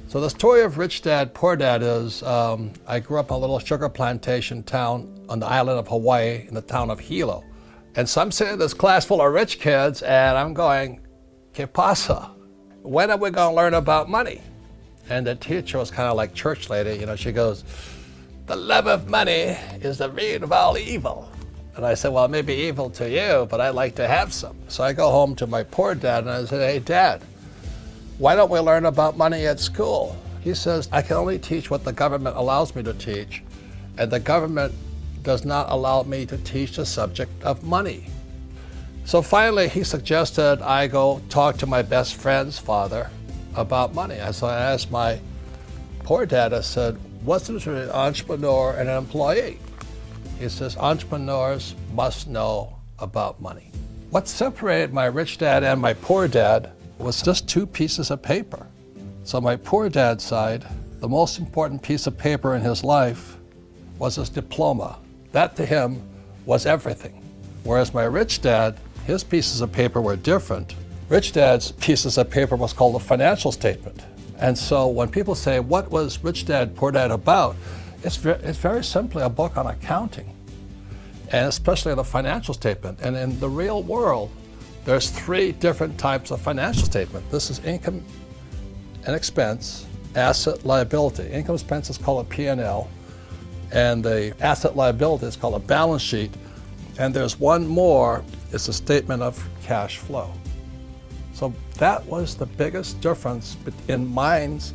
So the story of Rich Dad, Poor Dad is, I grew up in a little sugar plantation town on the island of Hawaii in the town of Hilo. And so I'm sitting in this class full of rich kids and I'm going, ¿Qué pasa? When are we going to learn about money? And the teacher was kind of like church lady, she goes, the love of money is the root of all evil. And I said, well, it may be evil to you, but I'd like to have some. So I go home to my poor dad and I said, hey, Dad, why don't we learn about money at school? He says, I can only teach what the government allows me to teach, and the government does not allow me to teach the subject of money. So finally, he suggested I go talk to my best friend's father about money. So I asked my poor dad, I said, what's the difference between an entrepreneur and an employee? He says, entrepreneurs must know about money. What separated my rich dad and my poor dad was just 2 pieces of paper. So my poor dad's side, the most important piece of paper in his life was his diploma. That to him was everything. Whereas my rich dad, his pieces of paper were different. Rich dad's pieces of paper was called a financial statement. And so when people say, what was Rich Dad, Poor Dad about? It's very simply a book on accounting, and especially the financial statement. And in the real world, there's 3 different types of financial statement. This is income and expense, asset, liability. Income expense is called a P&L, and the asset liability is called a balance sheet. And there's one more, it's a statement of cash flow. So that was the biggest difference in minds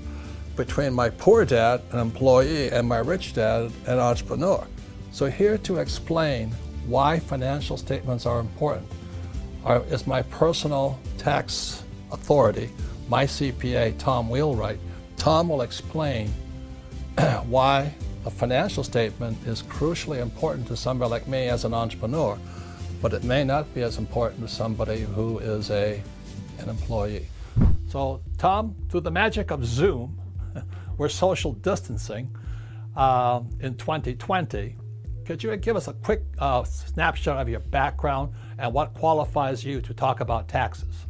between my poor dad, an employee, and my rich dad, an entrepreneur. So here to explain why financial statements are important is my personal tax authority, my CPA, Tom Wheelwright. Tom will explain why a financial statement is crucially important to somebody like me as an entrepreneur, but it may not be as important to somebody who is an employee. So Tom, through the magic of Zoom, we're social distancing in 2020. Could you give us a quick snapshot of your background and what qualifies you to talk about taxes?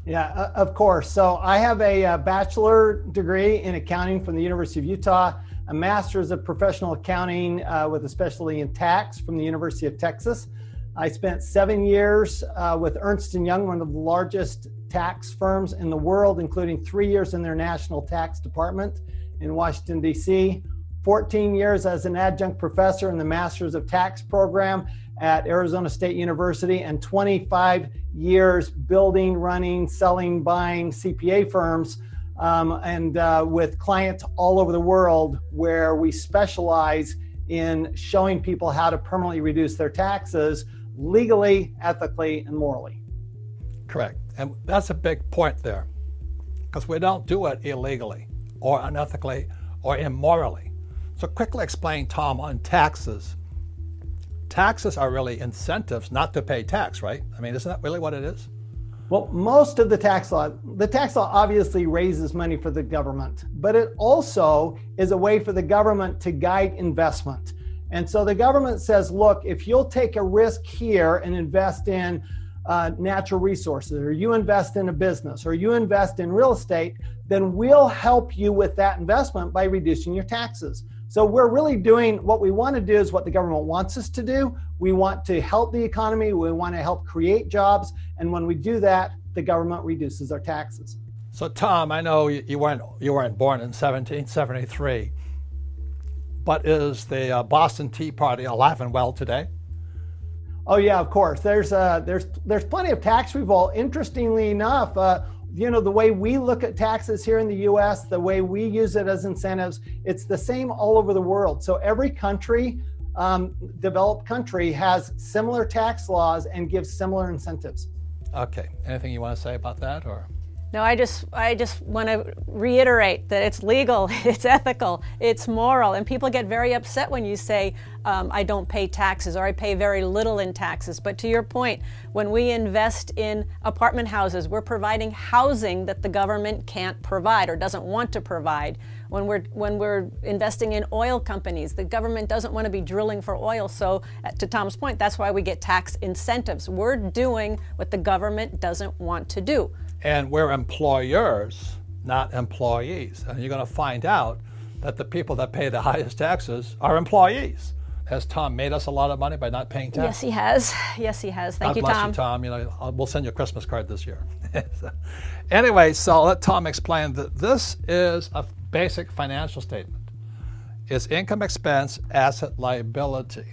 Yeah, of course. So I have a bachelor degree in accounting from the University of Utah, a master's of professional accounting with a specialty in tax from the University of Texas. I spent 7 years with Ernst & Young, one of the largest tax firms in the world, including 3 years in their national tax department in Washington, D.C., 14 years as an adjunct professor in the Masters of Tax program at Arizona State University, and 25 years building, running, selling, buying CPA firms, and with clients all over the world, where we specialize in showing people how to permanently reduce their taxes legally, ethically, and morally. Correct. And that's a big point there, because we don't do it illegally or unethically or immorally. So quickly explain, Tom, on taxes. Taxes are really incentives not to pay tax, right? I mean, isn't that really what it is? Well, most of the tax law obviously raises money for the government, but it also is a way for the government to guide investment. And so the government says, look, if you'll take a risk here and invest in natural resources, or you invest in a business, or you invest in real estate, then we'll help you with that investment by reducing your taxes. So we're really doing what we want to do is what the government wants us to do. We want to help the economy. We want to help create jobs. And when we do that, the government reduces our taxes. So Tom, I know you weren't born in 1773, but is the Boston Tea Party alive and well today? Oh yeah, of course. There's plenty of tax revolt. Interestingly enough, the way we look at taxes here in the U.S., the way we use it as incentives, it's the same all over the world. So every country, developed country, has similar tax laws and gives similar incentives. Okay. Anything you want to say about that, or? No, I just want to reiterate that it's legal, it's ethical, it's moral, and people get very upset when you say, I don't pay taxes, or I pay very little in taxes. But to your point, when we invest in apartment houses, we're providing housing that the government can't provide or doesn't want to provide. When we're investing in oil companies, the government doesn't want to be drilling for oil. So to Tom's point, that's why we get tax incentives. We're doing what the government doesn't want to do. And we're employers, not employees. And you're going to find out that the people that pay the highest taxes are employees. Has Tom made us a lot of money by not paying taxes? Yes, he has. Yes, he has. Thank you, God bless Tom. you, Tom. You know, we'll send you a Christmas card this year. Anyway, so let Tom explain that this is a basic financial statement. It's income, expense, asset, liability.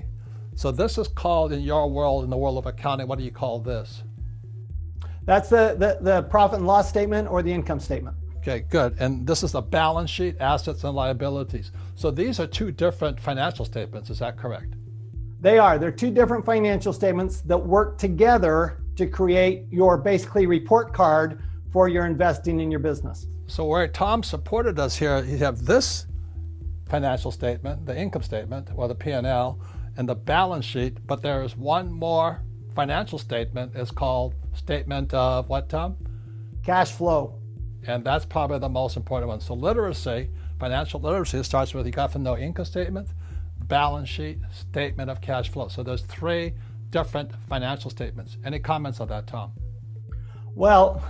So this is called in your world, in the world of accounting, what do you call this? That's the profit and loss statement or the income statement. Okay, good. And this is the balance sheet, assets and liabilities. So these are two different financial statements, is that correct? They are. They're two different financial statements that work together to create your basically report card for your investing in your business. So where Tom supported us here, you have this financial statement, the income statement, or the P&L, and the balance sheet, but there is one more financial statement. It's called statement of what, Tom? Cash flow. And that's probably the most important one. So literacy, financial literacy, starts with you got to know income statement, balance sheet, statement of cash flow. So there's three different financial statements. Any comments on that, Tom? Well,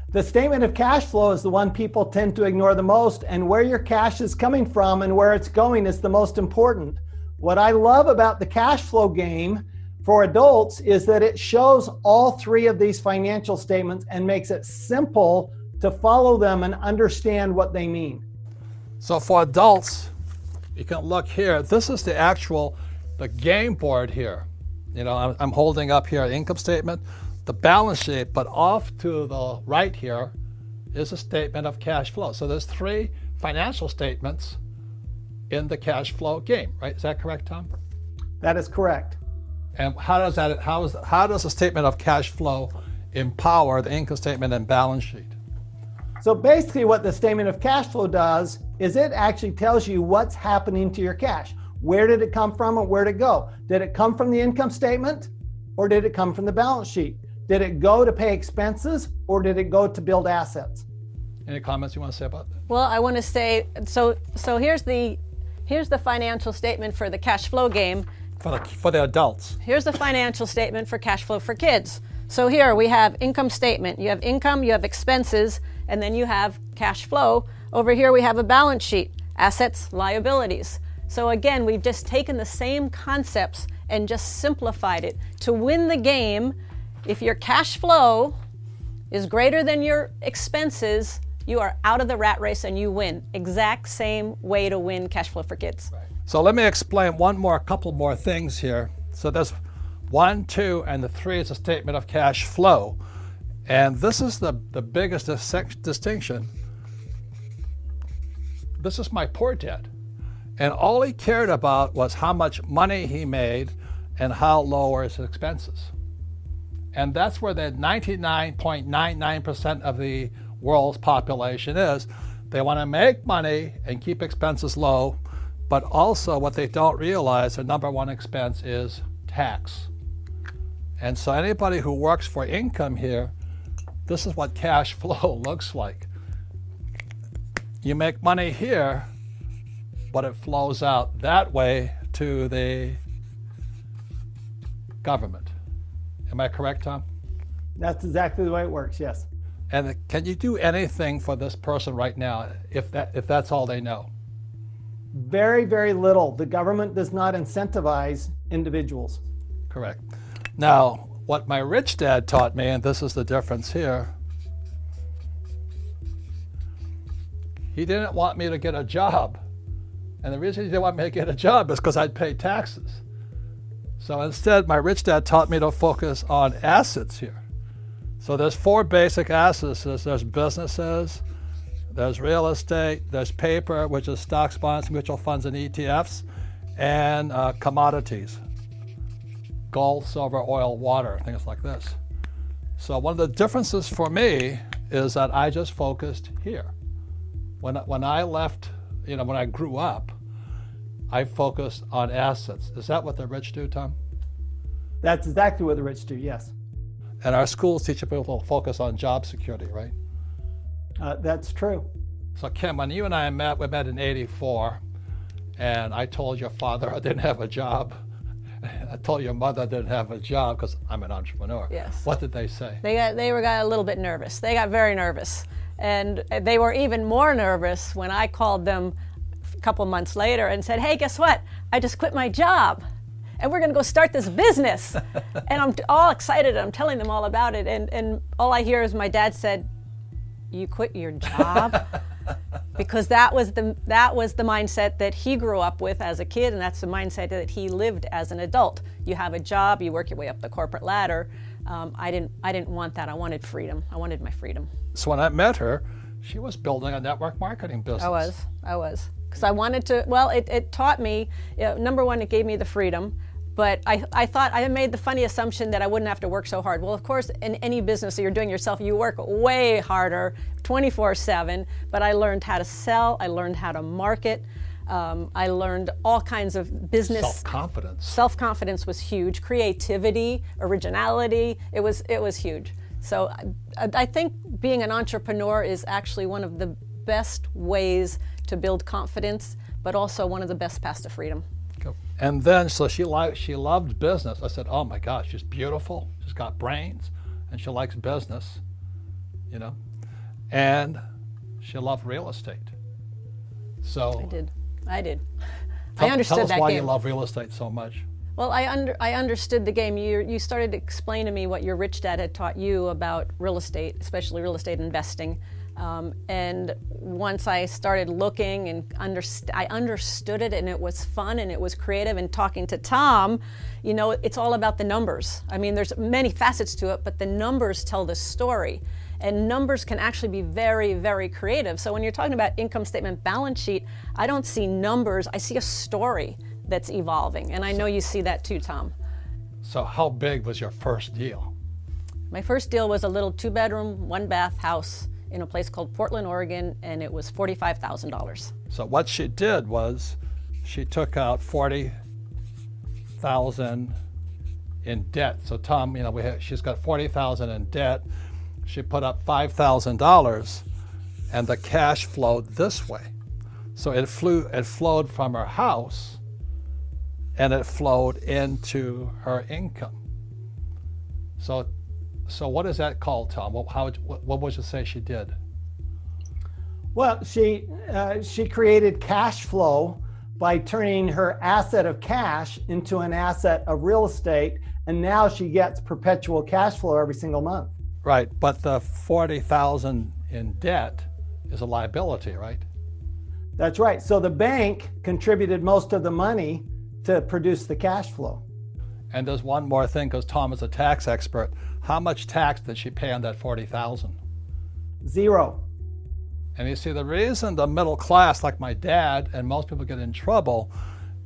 the statement of cash flow is the one people tend to ignore the most, and where your cash is coming from and where it's going is the most important. What I love about the cash flow game for adults is that it shows all three of these financial statements and makes it simple to follow them and understand what they mean. So for adults, you can look here. This is the game board here. You know, I'm holding up here income statement, the balance sheet, but off to the right here is a statement of cash flow. So there's three financial statements in the cash flow game, right? Is that correct, Tom? That is correct. And how does a statement of cash flow empower the income statement and balance sheet? So basically what the statement of cash flow does is it actually tells you what's happening to your cash. Where did it come from and where did it go? Did it come from the income statement or did it come from the balance sheet? Did it go to pay expenses or did it go to build assets? Any comments you want to say about that? Well, I want to say, so here's the financial statement for the cash flow game. For the adults. Here's the financial statement for cash flow for kids. So here we have income statement. You have income, you have expenses, and then you have cash flow. Over here we have a balance sheet, assets, liabilities. So again, we've just taken the same concepts and just simplified it. To win the game, if your cash flow is greater than your expenses, you are out of the rat race and you win. Exact same way to win cash flow for kids. Right. So let me explain a couple more things here. So there's 1, 2, and the 3 is a statement of cash flow. And this is the biggest distinction. This is my poor dad. And all he cared about was how much money he made and how low were his expenses. And that's where the 99.99% of the world's population is. They want to make money and keep expenses low, but also what they don't realize, their number one expense is tax. And so anybody who works for income here, this is what cash flow looks like. You make money here, but it flows out that way to the government. Am I correct, Tom? That's exactly the way it works, yes. And can you do anything for this person right now if that's all they know? Very, very little. The government does not incentivize individuals. Correct. Now, what my rich dad taught me, and this is the difference here, he didn't want me to get a job. And the reason he didn't want me to get a job is because I'd pay taxes. So instead, my rich dad taught me to focus on assets here. So there's 4 basic assets. There's businesses, there's real estate, there's paper, which is stocks, bonds, mutual funds, and ETFs, and commodities, gold, silver, oil, water, things like this. So one of the differences for me is that I just focused here. When I left, when I grew up, I focused on assets. Is that what the rich do, Tom? That's exactly what the rich do, yes. And our schools teach people to focus on job security, right? That's true. So Kim, when you and I met, we met in '84, and I told your father I didn't have a job. I told your mother I didn't have a job because I'm an entrepreneur. Yes. What did they say? They got a little bit nervous. They got very nervous. And they were even more nervous when I called them a couple months later and said, hey, guess what? I just quit my job and we're going to go start this business. And I'm all excited. I'm telling them all about it. And all I hear is my dad said, you quit your job? Because that was the mindset that he grew up with as a kid, and that's the mindset that he lived as an adult. You have a job, you work your way up the corporate ladder. I didn't want that. I wanted freedom. I wanted my freedom. So when I met her, she was building a network marketing business. I was. Because I wanted to, well, it taught me, number one, it gave me the freedom. But I thought, I made the funny assumption that I wouldn't have to work so hard. Well, of course, in any business that you're doing yourself, you work way harder, 24/7. But I learned how to sell. I learned how to market. I learned all kinds of business. Self-confidence. Self-confidence was huge. Creativity, originality, it was huge. So I think being an entrepreneur is actually one of the best ways to build confidence, but also one of the best paths to freedom. And then, so she loved business. I said, oh my gosh, she's beautiful. She's got brains, and she likes business, you know. And she loved real estate. So I did. I understood tell us that why game. you love real estate so much. Well, I understood the game. You started to explain to me what your rich dad had taught you about real estate, especially real estate investing. And once I started looking and I understood it, and it was fun and it was creative. And talking to Tom, you know, it's all about the numbers. I mean, there's many facets to it, but the numbers tell the story. And numbers can actually be very, very creative. So when you're talking about income statement, balance sheet, I don't see numbers. I see a story that's evolving. And I know you see that too, Tom. So how big was your first deal? My first deal was a little 2-bedroom, 1-bath house in a place called Portland, Oregon, and it was $45,000. So what she did was she took out $40,000 in debt. So Tom, you know, she's got $40,000 in debt. She put up $5,000, and the cash flowed this way. So it flowed from her house, and it flowed into her income. So what is that called, Tom? What would you say she did? Well, she created cash flow by turning her asset of cash into an asset of real estate, and now she gets perpetual cash flow every single month. Right, but the $40,000 in debt is a liability, right? That's right. So the bank contributed most of the money to produce the cash flow. And there's one more thing, because Tom is a tax expert. How much tax did she pay on that $40,000? 0. And you see, the reason the middle class, like my dad, and most people get in trouble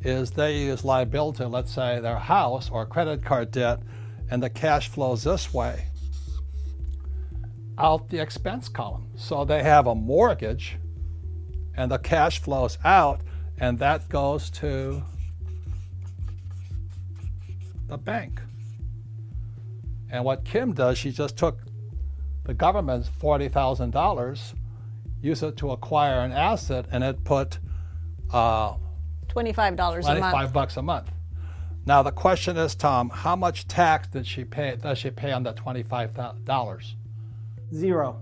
is they use liability, let's say their house or credit card debt, and the cash flows this way, out the expense column. So they have a mortgage, and the cash flows out, and that goes to the bank. And what Kim does, she just took the government's $40,000, used it to acquire an asset, and it put $25 a month. $25 a month. Now the question is, Tom, how much tax does she pay on that $25? 0.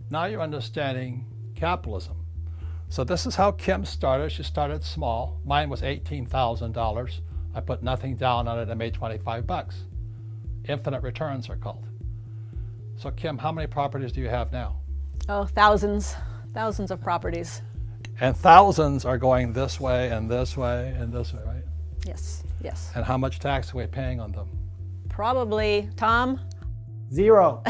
Now you're understanding capitalism. So this is how Kim started. She started small. Mine was $18,000. I put nothing down on it and made $25. Infinite returns are called. So Kim, how many properties do you have now? Oh, thousands of properties. And thousands are going this way and this way and this way, right? Yes. And how much tax are we paying on them? Probably, Tom? 0.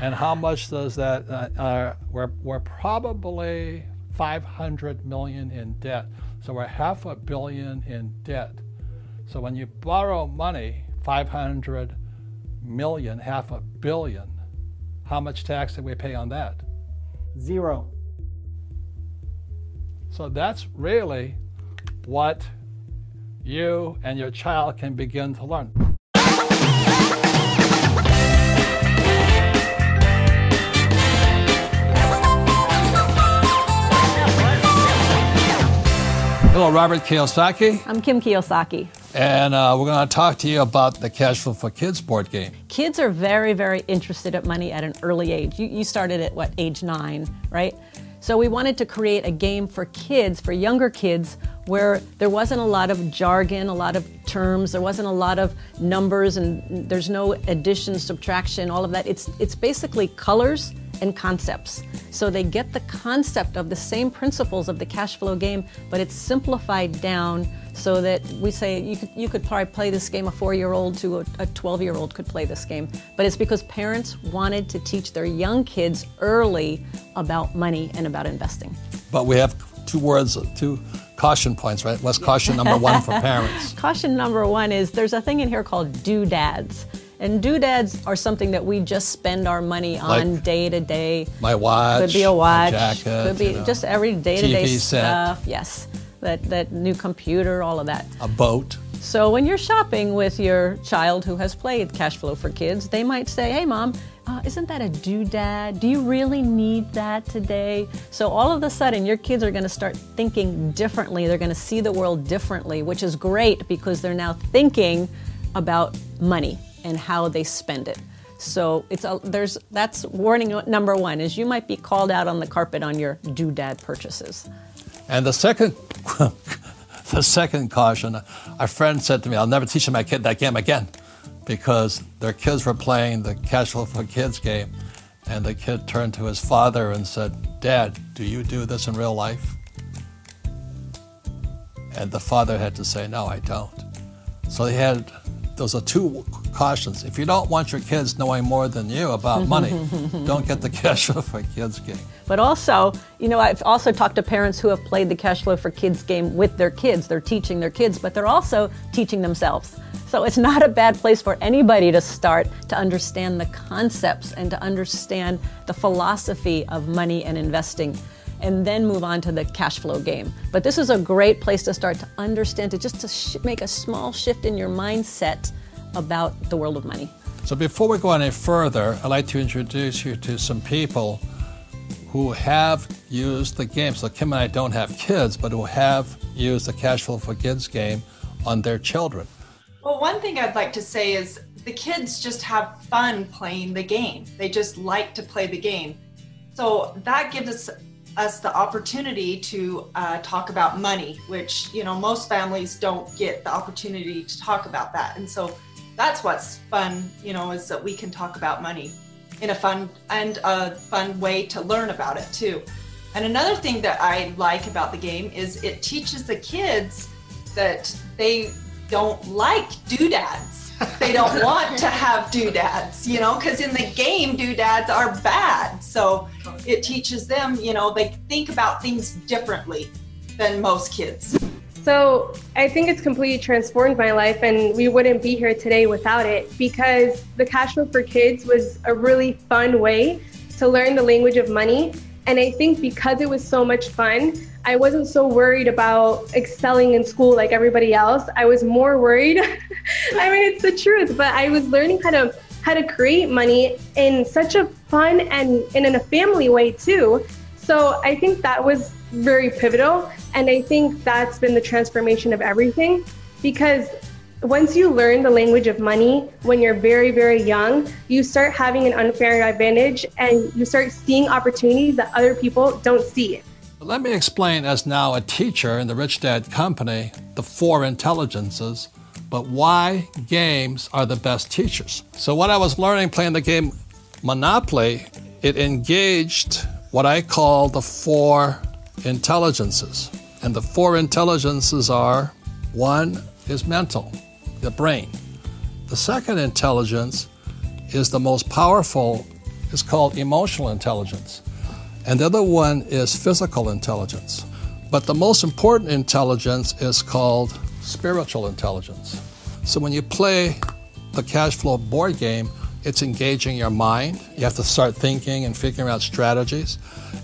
And how much does that, we're probably 500 million in debt. So we're $500 million in debt. So when you borrow money, 500 million, $500 million, how much tax do we pay on that? 0. So that's really what you and your child can begin to learn. Hello, Robert Kiyosaki. I'm Kim Kiyosaki. And we're going to talk to you about the Cashflow for Kids board game. Kids are very, very interested at money at an early age. You started at what, age 9, right? So we wanted to create a game for kids, for younger kids, where there wasn't a lot of jargon, a lot of terms, there wasn't a lot of numbers, and there's no addition, subtraction, all of that. It's basically colors and concepts. So they get the concept of the same principles of the cash flow game, but it's simplified down so that we say you could probably play this game, a 4-year-old to a 12-year-old could play this game. But it's because parents wanted to teach their young kids early about money and about investing. But we have two caution points, right? What's caution number 1 for parents? Caution number 1 is there's a thing in here called doodads. And doodads are something that we just spend our money on day to day. My watch, could be a watch, my jacket, could be just every day-to-day TV set. stuff. Yes, that new computer, all of that. A boat. So when you're shopping with your child who has played Cashflow for Kids, they might say, "Hey, Mom, isn't that a doodad? Do you really need that today?" So all of a sudden, your kids are going to start thinking differently. They're going to see the world differently, which is great because they're now thinking about money and how they spend it. So that's warning number 1 is you might be called out on the carpet on your doodad purchases. And the second caution, a friend said to me, "I'll never teach my kid that game again," because their kids were playing the Cashflow for Kids game, and the kid turned to his father and said, "Dad, do you do this in real life?" And the father had to say, "No, I don't." So those are 2 cautions. If you don't want your kids knowing more than you about money, don't get the Cashflow for Kids game. But also, I've also talked to parents who have played the Cashflow for Kids game with their kids. They're teaching their kids, but they're also teaching themselves. So it's not a bad place for anybody to start to understand the concepts and to understand the philosophy of money and investing, and then move on to the cash flow game. But this is a great place to start to understand, to make a small shift in your mindset about the world of money. So before we go any further, I'd like to introduce you to some people who have used the game. So Kim and I don't have kids, but who have used the Cashflow for Kids game on their children. Well, one thing I'd like to say is the kids just have fun playing the game. They just like to play the game. So that gives us the opportunity to talk about money, which, most families don't get the opportunity to talk about that. And so that's what's fun, is that we can talk about money in a fun way to learn about it too. And another thing that I like about the game is it teaches the kids that they don't like doodads. They don't want to have doodads, because in the game, doodads are bad. So it teaches them, they think about things differently than most kids. So I think it's completely transformed my life, and we wouldn't be here today without it, because the Cashflow for Kids was a really fun way to learn the language of money. And I think because it was so much fun, I wasn't so worried about excelling in school like everybody else. I was more worried. I mean, it's the truth, but I was learning how to create money in such a fun and in a family way too. So I think that was very pivotal. And I think that's been the transformation of everything, because once you learn the language of money when you're very, very young, you start having an unfair advantage and you start seeing opportunities that other people don't see. Let me explain, as now a teacher in the Rich Dad Company, the 4 intelligences, but why games are the best teachers. So what I was learning playing the game Monopoly, it engaged what I call the 4 intelligences. And the 4 intelligences are, 1 is mental, the brain. The second intelligence is the most powerful, is called emotional intelligence. And the other one is physical intelligence. But the most important intelligence is called spiritual intelligence. So when you play the Cashflow board game, it's engaging your mind. You have to start thinking and figuring out strategies.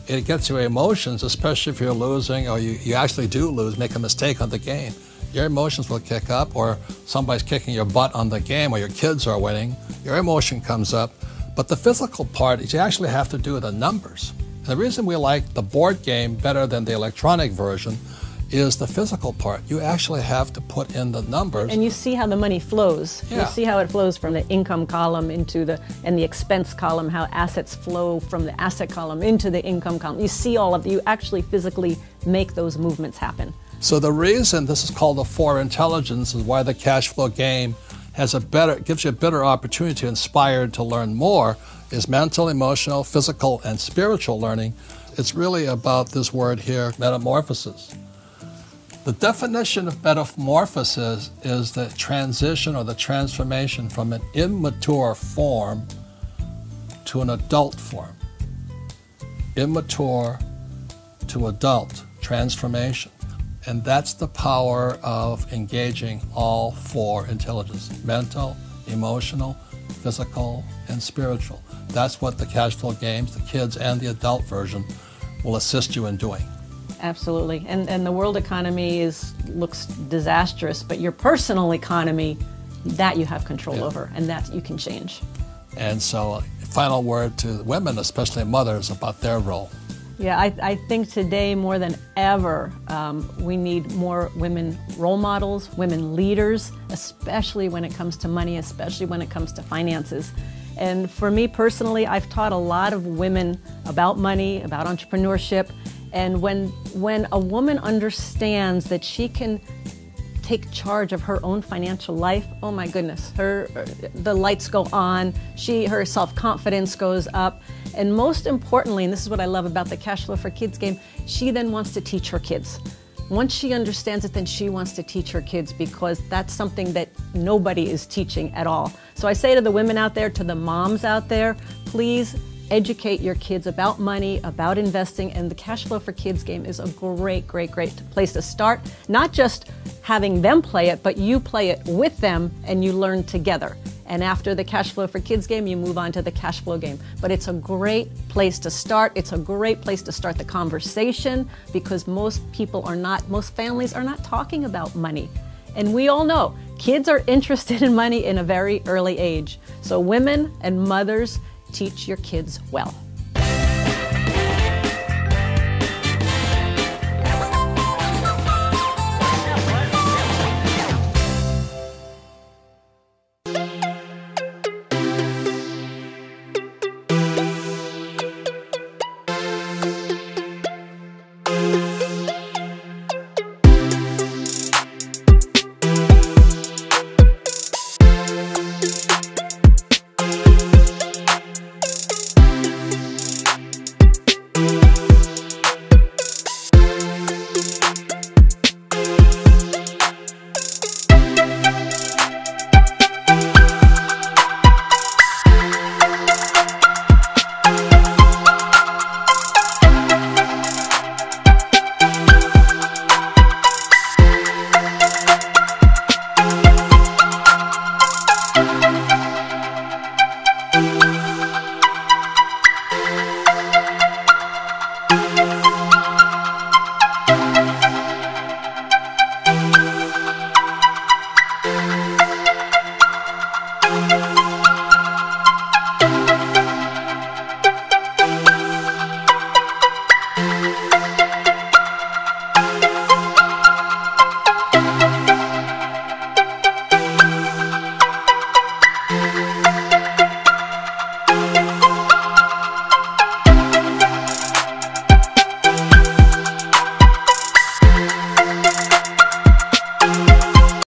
It gets your emotions, especially if you're losing or you actually do lose, make a mistake on the game. Your emotions will kick up, or somebody's kicking your butt on the game, or your kids are winning. Your emotion comes up. But the physical part is you actually have to do the numbers. And the reason we like the board game better than the electronic version is the physical part. You actually have to put in the numbers. And you see how the money flows. Yeah. You see how it flows from the income column into and the expense column, how assets flow from the asset column into the income column. You see all of it. You actually physically make those movements happen. So the reason this is called the 4 intelligence is why the cash flow game gives you a better opportunity to inspire to learn more is mental, emotional, physical, and spiritual learning. It's really about this word here, metamorphosis. The definition of metamorphosis is the transition or the transformation from an immature form to an adult form. Immature to adult, transformation. And that's the power of engaging all 4 intelligences: mental, emotional, physical, and spiritual. That's what the cash flow games, the kids and the adult version, will assist you in doing. Absolutely. And the world economy looks disastrous, but your personal economy, that you have control over, and that you can change. And so, final word to women, especially mothers, about their role. Yeah, I think today more than ever, we need more women role models, women leaders, especially when it comes to money, especially when it comes to finances. And for me personally, I've taught a lot of women about money, about entrepreneurship. And when a woman understands that she can take charge of her own financial life, oh my goodness, the lights go on, her self-confidence goes up, and most importantly, and this is what I love about the Cash Flow for Kids game, she then wants to teach her kids. Once she understands it, then she wants to teach her kids, because that's something that nobody is teaching at all. So I say to the women out there, to the moms out there, please educate your kids about money, about investing, and the Cash Flow for Kids game is a great, great, great place to start. Not just having them play it, but you play it with them and you learn together. And after the Cash Flow for Kids game, you move on to the Cash Flow game. But it's a great place to start. It's a great place to start the conversation, because most families are not talking about money. And we all know kids are interested in money in a very early age. So women and mothers, teach your kids well.